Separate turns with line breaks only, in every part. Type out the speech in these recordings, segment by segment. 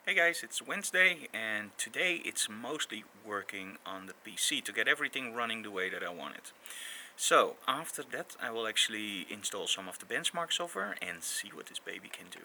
Hey guys, it's Wednesday and today it's mostly working on the PC to get everything running the way that I want it. So after that I will actually install some of the benchmark software and see what this baby can do.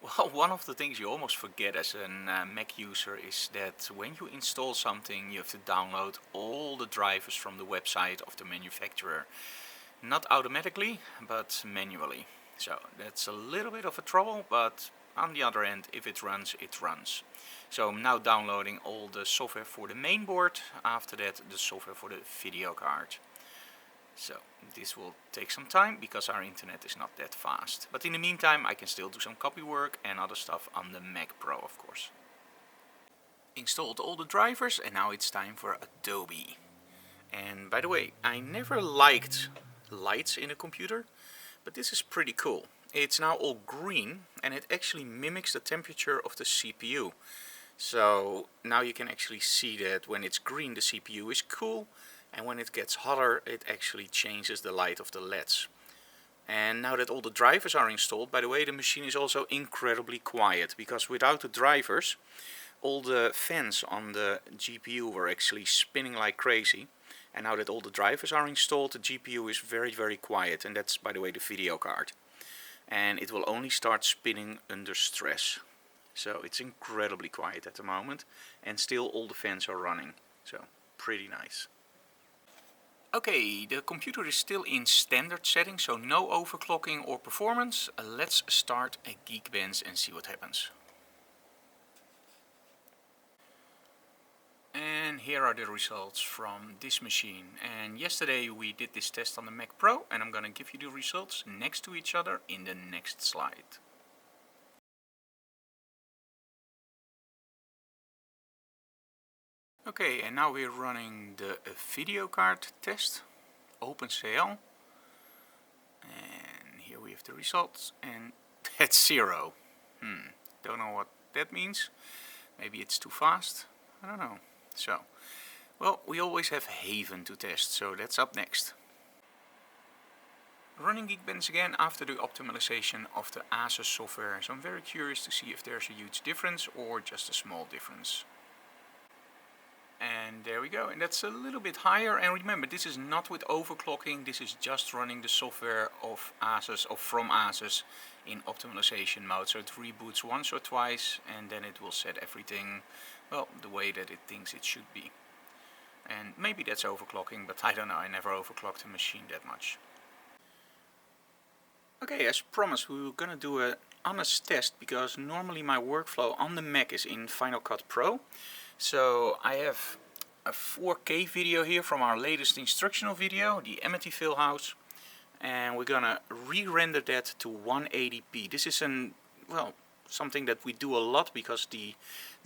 Well, one of the things you almost forget as a Mac user is that when you install something you have to download all the drivers from the website of the manufacturer. Not automatically, but manually. So that's a little bit of a trouble, but on the other end, if it runs, it runs. So I'm now downloading all the software for the main board, after that the software for the video card. So this will take some time because our internet is not that fast. But in the meantime I can still do some copy work and other stuff on the MacPro, of course. Installed all the drivers and now it's time for Adobe. And by the way, I never liked lights in a computer, but this is pretty cool. It's now all green and it actually mimics the temperature of the CPU. So now you can actually see that when it's green the CPU is cool, and when it gets hotter it actually changes the light of the LEDs. And now that all the drivers are installed, by the way, the machine is also incredibly quiet, because without the drivers all the fans on the GPU were actually spinning like crazy. And now that all the drivers are installed, the GPU is very quiet, and that's, by the way, the video card. And it will only start spinning under stress. So it's incredibly quiet at the moment, and still all the fans are running. So pretty nice. Okay, the computer is still in standard settings, so no overclocking or performance. Let's start a Geekbench and see what happens. And here are the results from this machine. And yesterday we did this test on the Mac Pro, and I'm gonna give you the results next to each other in the next slide. Okay, and now we're running the video card test, OpenCL. And here we have the results, and that's 0. Don't know what that means. Maybe it's too fast, I don't know. So, well, we always have Haven to test, so that's up next. Running Geekbench again after the optimization of the ASUS software, so I'm very curious to see if there's a huge difference or just a small difference. And there we go, and that's a little bit higher. And remember, this is not with overclocking, this is just running the software of ASUS, or from ASUS, in optimization mode. So it reboots once or twice and then it will set everything, well, the way that it thinks it should be. And maybe that's overclocking, but I don't know, I never overclocked a machine that much. Okay, as promised, we were gonna do an honest test, because normally my workflow on the Mac is in Final Cut Pro. So I have a 4K video here from our latest instructional video, the Amityville house, and we're gonna re-render that to 180p. This is something that we do a lot because the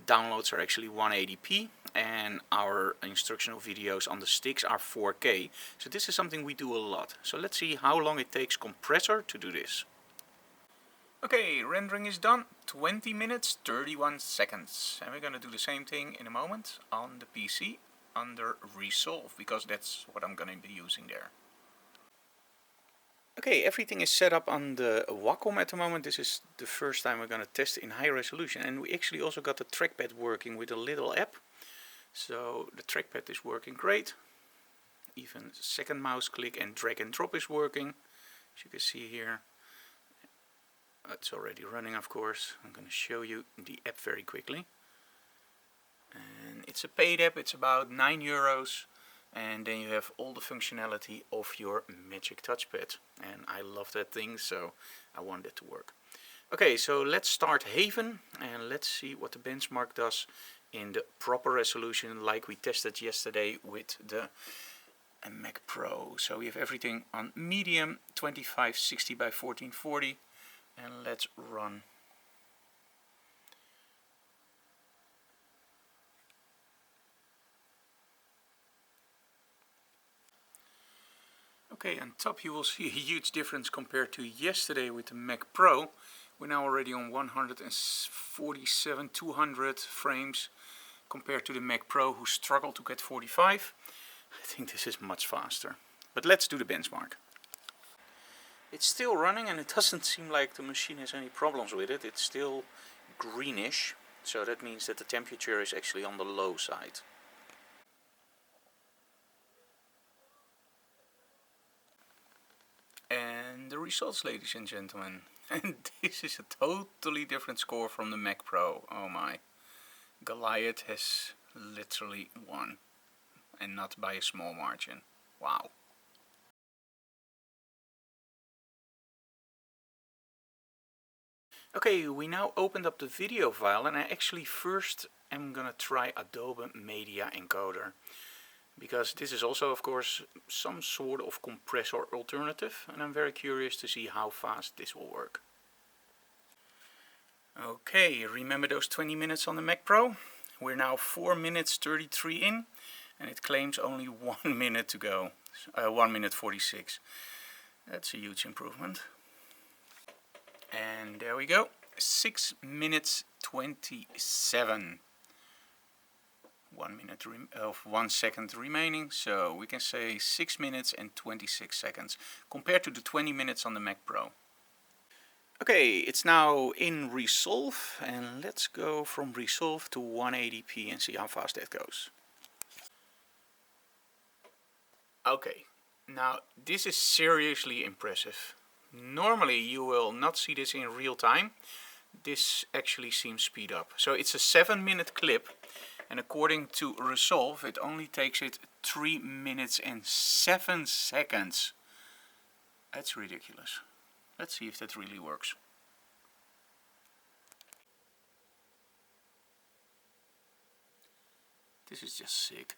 downloads are actually 180p and our instructional videos on the sticks are 4K. So this is something we do a lot. So let's see how long it takes compressor to do this. Okay, rendering is done. 20 minutes, 31 seconds. And we're gonna do the same thing in a moment on the PC under Resolve, because that's what I'm gonna be using there. Okay, everything is set up on the Wacom at the moment. This is the first time we're gonna test in high resolution, and we actually also got the trackpad working with a little app. So the trackpad is working great. Even second mouse click and drag and drop is working, as you can see here. It's already running, of course. I'm going to show you the app very quickly. And it's a paid app, it's about €9. And then you have all the functionality of your Magic Touchpad. And I love that thing, so I want it to work. Okay, so let's start Haven and let's see what the benchmark does in the proper resolution like we tested yesterday with the Mac Pro. So we have everything on medium, 2560 by 1440. And let's run. Okay, on top you will see a huge difference compared to yesterday with the Mac Pro. We're now already on 147, 200 frames compared to the Mac Pro, who struggled to get 45. I think this is much faster. But let's do the benchmark. It's still running and it doesn't seem like the machine has any problems with it. It's still greenish, so that means that the temperature is actually on the low side. And the results, ladies and gentlemen. And this is a totally different score from the MacPro. Oh my. Goliath has literally won. And not by a small margin. Wow. Okay, we now opened up the video file, and I actually first am gonna try Adobe Media Encoder. Because this is also, of course, some sort of compressor alternative, and I'm very curious to see how fast this will work. Okay, remember those 20 minutes on the MacPro? We're now 4 minutes 33 in, and it claims only 1 minute to go. 1 minute 46. That's a huge improvement. And there we go. 6 minutes 27. 1 second remaining, so we can say 6 minutes and 26 seconds compared to the 20 minutes on the MacPro. Okay, it's now in Resolve, and let's go from Resolve to 180p and see how fast that goes. Okay, now this is seriously impressive. Normally you will not see this in real time. This actually seems speed up. So it's a 7-minute clip. And according to Resolve, it only takes it 3 minutes and 7 seconds. That's ridiculous. Let's see if that really works. This is just sick.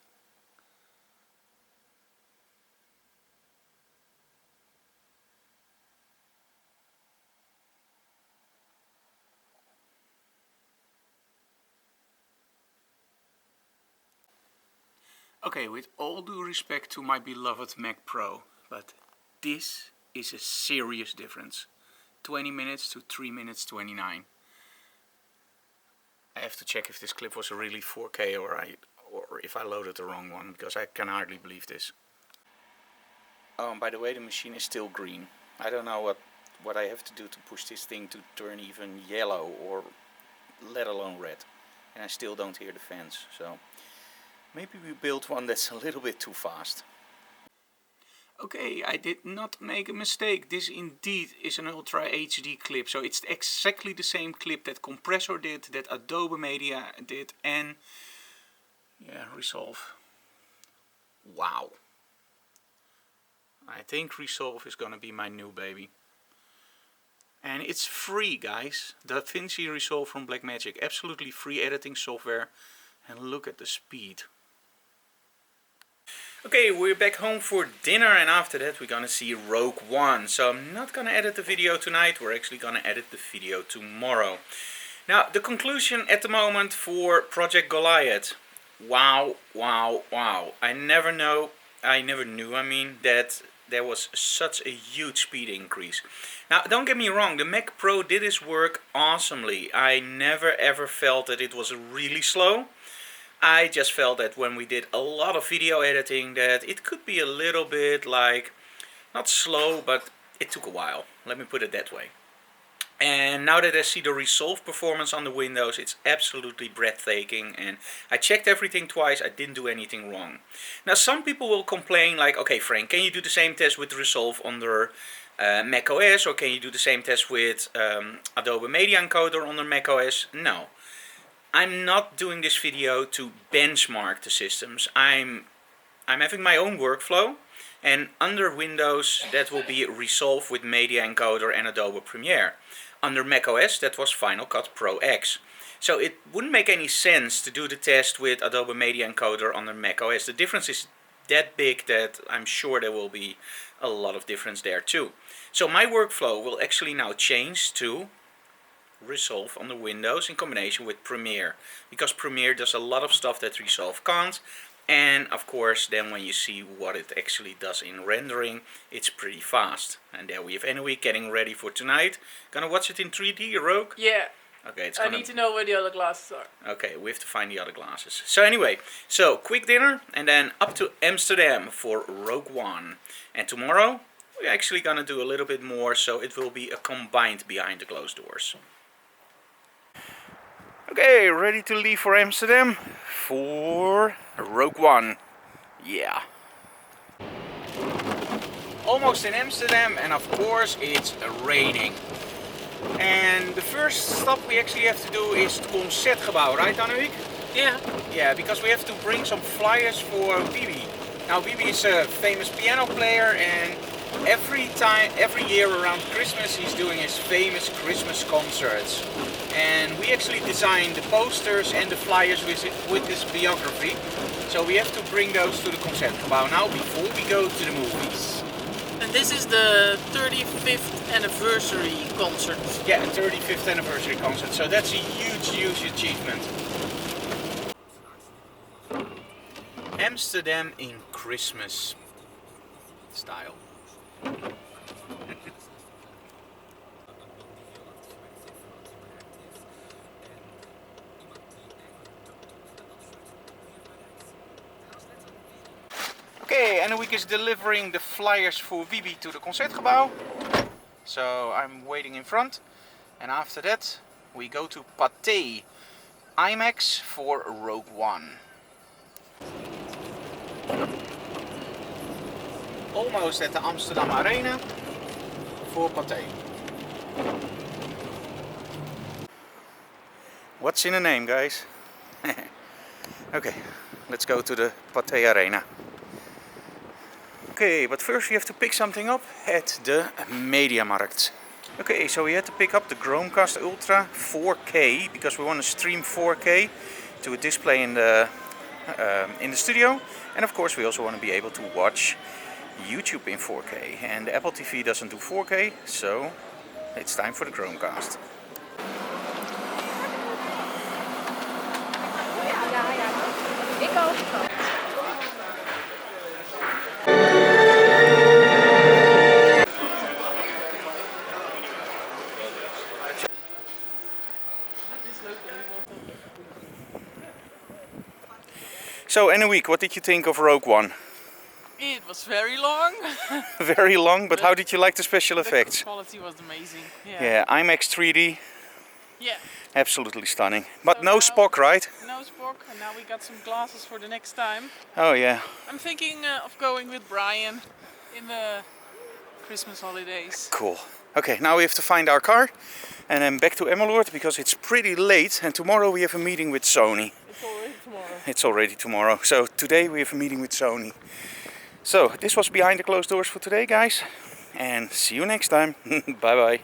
Okay, with all due respect to my beloved MacPro, but this is a serious difference. 20 minutes to 3 minutes 29. I have to check if this clip was really 4K or if I loaded the wrong one, because I can hardly believe this. Oh, and by the way, the machine is still green. I don't know what I have to do to push this thing to turn even yellow, or let alone red. And I still don't hear the fans, so maybe we built one that's a little bit too fast. Okay, I did not make a mistake. This indeed is an Ultra HD clip. So it's exactly the same clip that Compressor did, that Adobe Media did, and yeah, Resolve. Wow. I think Resolve is gonna be my new baby. And it's free, guys. DaVinci Resolve from Blackmagic. Absolutely free editing software. And look at the speed. Okay, we're back home for dinner, and after that we're gonna see Rogue One. So I'm not gonna edit the video tonight, we're actually gonna edit the video tomorrow. Now, the conclusion at the moment for Project Goliath. Wow, wow, wow. I never knew, that there was such a huge speed increase. Now, don't get me wrong, the MacPro did its work awesomely. I never ever felt that it was really slow. I just felt that when we did a lot of video editing, that it could be a little bit like, not slow, but it took a while. Let me put it that way. And now that I see the Resolve performance on the Windows, it's absolutely breathtaking. And I checked everything twice, I didn't do anything wrong. Now, some people will complain like, okay Frank, can you do the same test with Resolve under macOS, or can you do the same test with Adobe Media Encoder under macOS? No. I'm not doing this video to benchmark the systems. I'm having my own workflow, and under Windows that will be Resolve with Media Encoder and Adobe Premiere. Under macOS that was Final Cut Pro X. So it wouldn't make any sense to do the test with Adobe Media Encoder under macOS. The difference is that big that I'm sure there will be a lot of difference there too. So my workflow will actually now change to Resolve on the Windows in combination with Premiere, because Premiere does a lot of stuff that Resolve can't, and of course then when you see what it actually does in rendering, it's pretty fast. And there we have Anyway getting ready for tonight. Gonna watch it in 3D, Rogue?
Yeah.
Okay,
I need to know where the other glasses are.
Okay, we have to find the other glasses. So anyway, so quick dinner and then up to Amsterdam for Rogue One. And tomorrow we're actually gonna do a little bit more, so it will be a combined behind the closed doors. Okay, ready to leave for Amsterdam for Rogue One. Yeah. Almost in Amsterdam, and of course it's raining. And the first stop we actually have to do is the Concertgebouw, right Annemiek?
Yeah.
Yeah, because we have to bring some flyers for Bibi. Now Bibi is a famous piano player, and every year around Christmas he's doing his famous Christmas concerts. And we actually designed the posters and the flyers with his biography. So we have to bring those to the Concertgebouw now before we go to the movies.
And this is the 35th anniversary concert.
Yeah, a 35th anniversary concert. So that's a huge, huge achievement. Amsterdam in Christmas style. Okay, and Annemiek is delivering the flyers for Bibi to the Concertgebouw. So I'm waiting in front. And after that we go to Pathé IMAX for Rogue One. Almost at the Amsterdam Arena for Pathé. What's in a name, guys? Okay, let's go to the Pathé Arena. Okay, but first we have to pick something up at the Mediamarkt. Okay, so we had to pick up the Chromecast Ultra 4K because we want to stream 4K to a display in the studio, and of course we also want to be able to watch YouTube in 4K, and the Apple TV doesn't do 4K, so it's time for the Chromecast. So Annemiek, what did you think of Rogue One?
It was very long.
Very long, but how did you like the special effects?
The quality was amazing.
Yeah, IMAX 3D.
Yeah.
Absolutely stunning. But
So
no
now-
Spock, right?
No Spock, and now we got some glasses for the next time.
Oh yeah.
I'm thinking of going with Brian in the Christmas holidays.
Cool. Okay, now we have to find our car and then back to Emmeloord because it's pretty late, and tomorrow we have a meeting with Sony.
It's already tomorrow.
It's already tomorrow. So today we have a meeting with Sony. So this was Behind the Closed Doors for today, guys. And see you next time. Bye bye.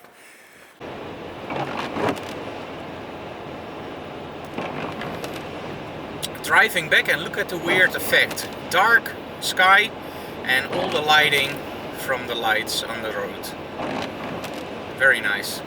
Driving back, and look at the weird effect. Dark sky and all the lighting from the lights on the road. Very nice.